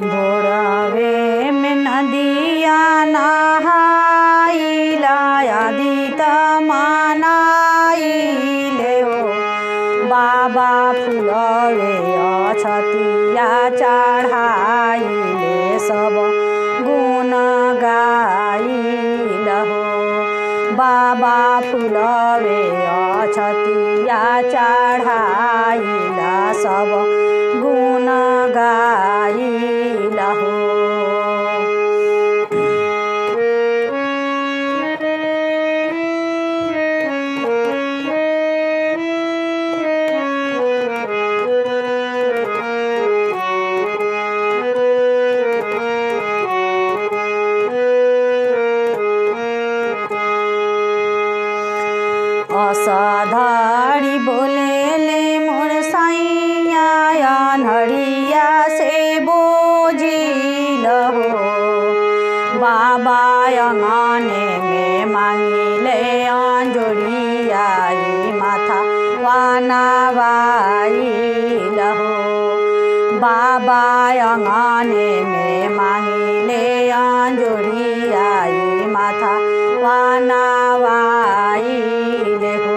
भोरवे में नदिया नहाइला आदित मनाइले हो बाबा फुलवे अछतिया चढ़ाइले सब गुण गाइल हो बाबा फुलवे अछतिया चढ़ाइला सब गुण गाइल हो। असाधारी बोलेले मोर सैया अनहरिया से बोझिल हो बाबा अंगने में मांगिले अंजोरिया माथा वानावाइल हो बाबा अंगने में मांगिले अंजोरिया माथा वानावाइल हो।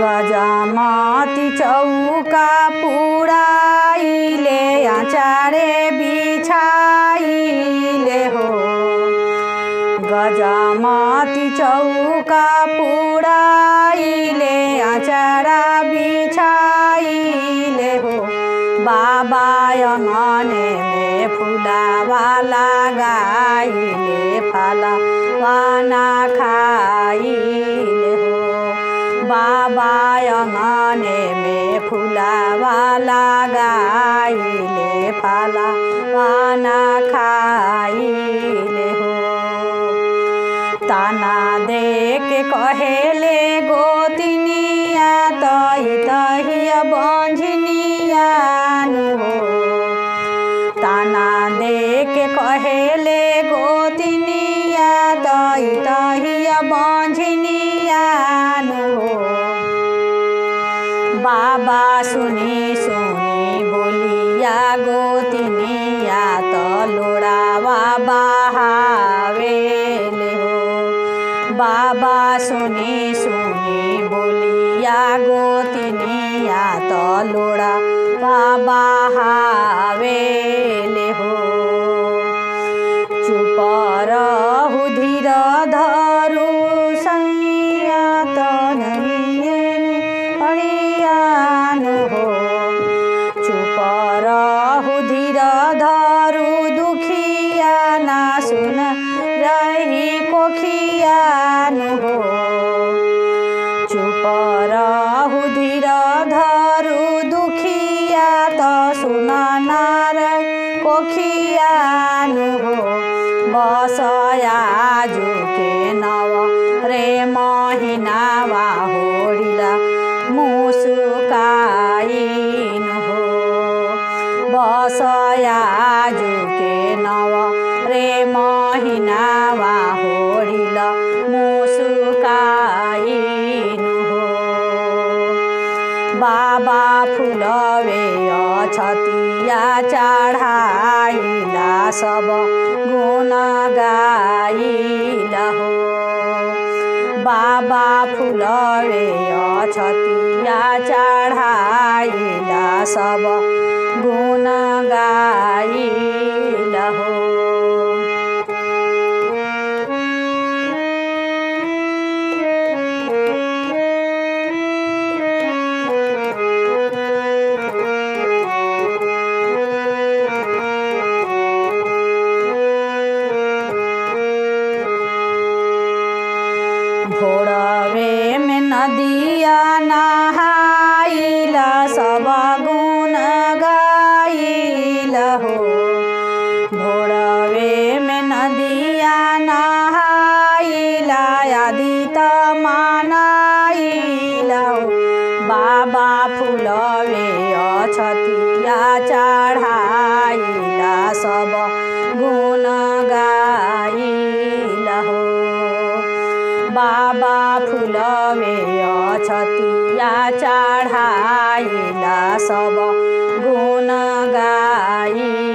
गजमती चौका पुराइले आचारे बिछाइले हो गजमती चौका पुराइले आचारा बिछाइले हो बाबा अंगने में फुलावा लगाइले फला वाना खाइले हो बाबा अंगने में फुलावा लगाइले फला वाना खाइले हो ताना देख कहेले गोतिनिया तही तहिया बंझनिया हो ताना देख कहेले गोतिनिया तही तहिया बंझनिया हो बाबा सुनी सुनी बोलिया गोतिनिया तो लोड़ावा बहावेले हो बाबा सुनी सुनी बोलिया गोतिनिया तो लोड़ावा बहावेले हो चुप रहु धीर धरु सैया तो हो चुप रहु धीर धरु दुखिया ना सुन रही कोखियान हो चुप रहु धीर धरु दुखिया तो सुन ना रही कोखियान हो बसया जुके नव रे महिनावा होरिला मुसुकाइन हो बसया जुके नव रे महिनावा होरिल मुसुकाइन हो बाबा फुलवे अछतिया चढ़ाइला सब गुण गाइल हो बाबा फुलवे अछतिया चढ़ाइला सब गुण गाइल हो। भोरवे में नदिया नहाइला सब गुण गाइल हो भोरवे में नदिया नहाइला आदित मनाइल हो बाबा फुलवे अछतिया चढाइला सब गुण गाइला हो बाबा फुलवे अछतिया चढाइला सब गुण गाइला